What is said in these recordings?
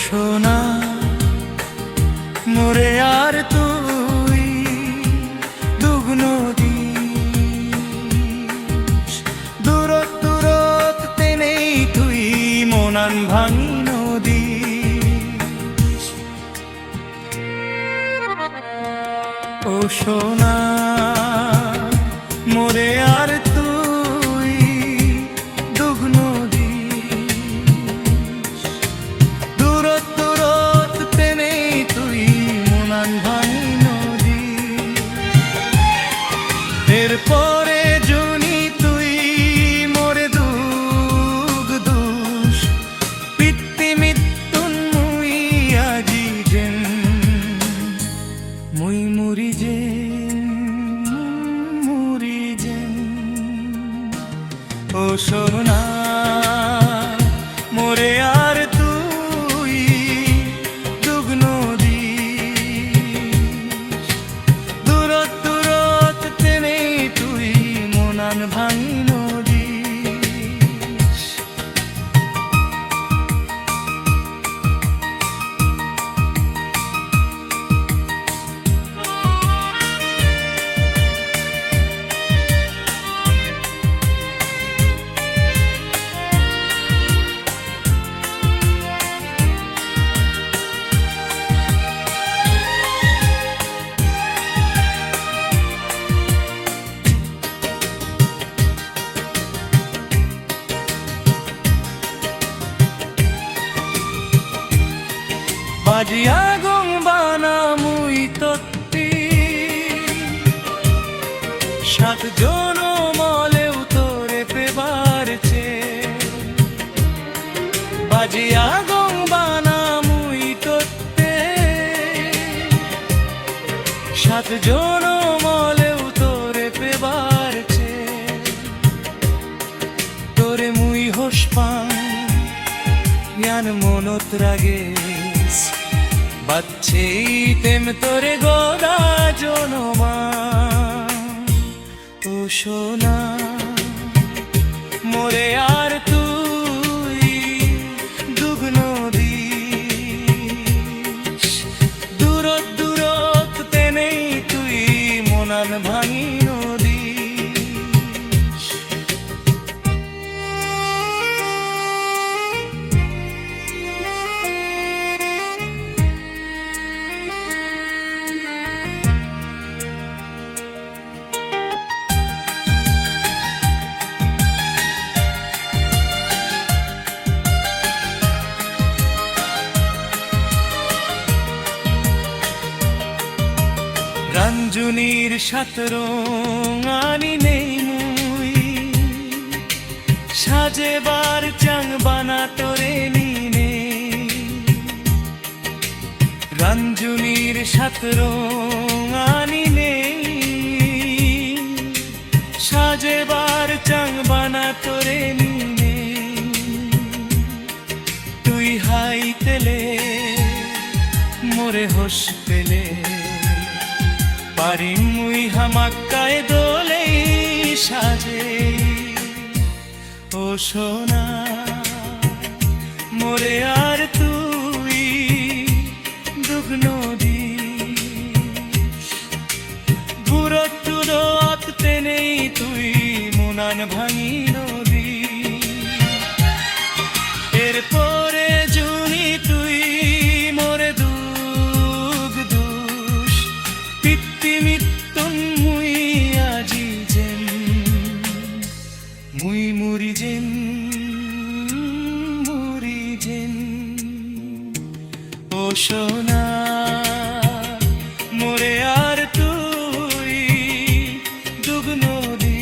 সোনা মোরে আর তুই দুগ্নদী দূরত দূরত তেনেই তুই মনান ভাঙি নদী ও সোনা মোরে আর তুই দুগ্নদী দূরত দূরত তেনেই তুই মনান ভাঙি নদী এরপরে জুনি তুই মোরে দুগ দুষ পিত্তি মৃত্যুন মুই আজি যেন মুই মুরি যেন ও সোনা মোরে আর তুই দুগ্নদী দূরত দূরত তেনেই তুই মনান ভাঙি নদী বাজিয়া গং বানা মুই তত্তি সাত জনমলেও তোরে পেবারছে বাজিয়া গং বানা মুই তত্তে সাত জনমলেও তোরে পেবারছে তোরে মুই হোস পাং জ্ঞান মনত রাগে বাচ্চে তেম তোরে গোদা জনমা ও সোনা মোরে আর তুই দুগ্নদী দূরত দূরত তেনেই তুই মনান ভাঙি নদী রঞ্জুনির সাত রং আনি নেই মুই সাজেবার চাং বানা তোরে নিনে রঞ্জুনির সাত রং আনি নেই সাজেবার চাং বানা তোরে নিনে তুই হাই তেলে মোরে হোস পেলে পারি মুই হামাক্কায় দোলে সাজে ও সোনা মোরে আর তুই দুগ্নদী দূরত দূরত তেনেই তুই মনান ভাঙি নদী এরপরে জুনি তুই মোরে দুগ দুষ পিত্তি মৃত্যুন মুই আজি যেন মুই মুরি যেন ও সোনা মোরে আর তুই দুগ্নদী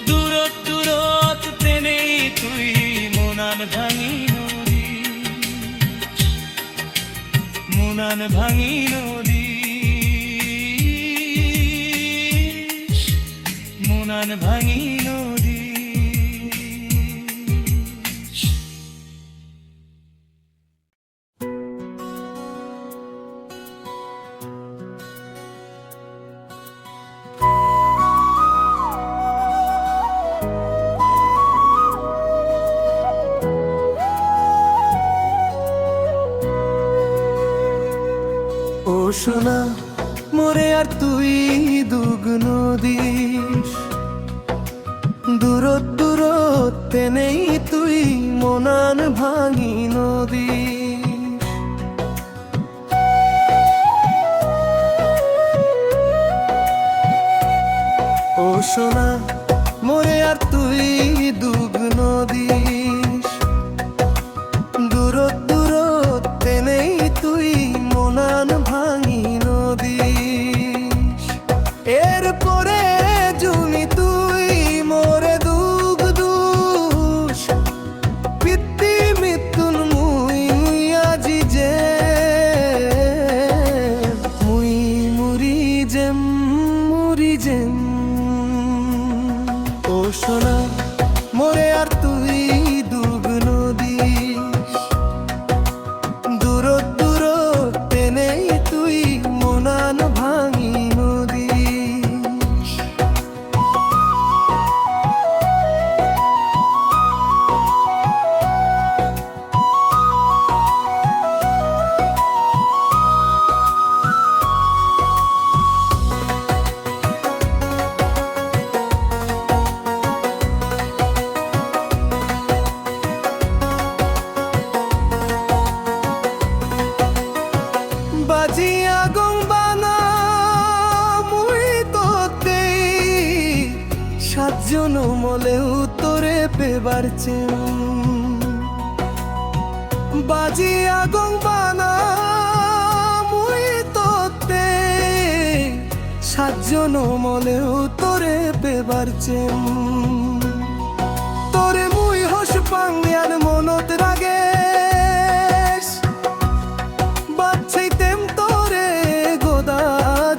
দূরত দূরত তেনেই তুই মনান ভাঙি নদী মনান ভাঙি নদী মনান ভাঙি নদী সোনা মোরে আর তুই দুগ্ন দিস, দূরত দূরত্বে নেই তুই মনান ভাঙি নদী। ও সোনা মোরে আর তুই দুগ্ন দিস, দূরত দূরত্বে নেই তুই মনান ভাঙি নদী। এরপরে জুনি তুই মোরে দুগ দুষ, পিতৃ মৃত্যুন মুই আজি যে মুই মুরি যেম মুরি যেম। ও সোনা মোরে আর তুই দুগ্ন দিস, দূরত দূরত্বে নেই তুই মনান ভাঙি নদী। বাজিয়া গংবানা মুই তোতে সাতজন মলে উত্তরে পেবার চেন। বাজিয়া গংবানা মুই তোতে সাতজন মলে উত্তরে পেবার চেন। তোরে মুই হস পাংলিয়ার মনত রাগে বাচ্চাইতেম তোরে গোদা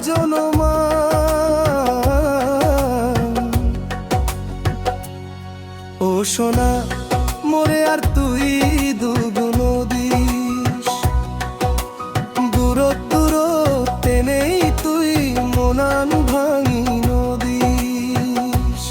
জনমা। ও সোনা মোরে আর তুই দুগ্ন দিস, দূরত দূরত্বে নেই তুই মনান ভাঙি নদীস।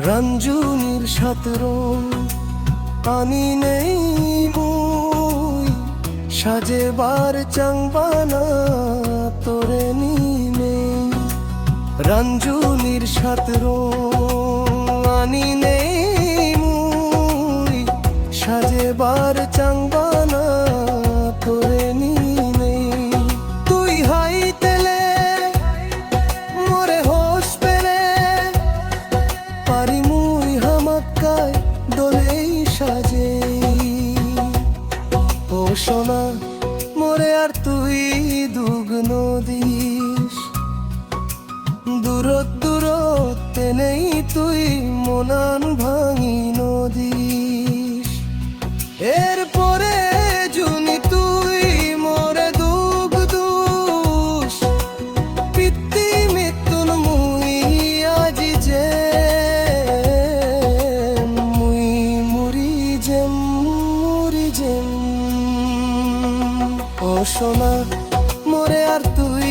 রঞ্জুনির সাতরং আনি নেই মুই, সাজেবার চাংবানা তোরে নি নেই। রঞ্জুনির সাতরং আনি নেই মুই, সাজেবার চাংবানা তোরে নি নেই। তুই হাইতেলে মোরে হোস পেলে পারি মুই হামাক্কায় দোলেই সাজে। ও সোনা মোরে আর তুই দুগ্ন দিস, দূরত দূরত্বে নেই তুই মনান ভাঙি নদীস। এরপরে জুনি তুই মোরে দুগ দুষ, পিতৃ মৃত্যুন মুই আজি যে মুই মুরি যেম মুরি যেম। ও সোনা মোরে আর তুই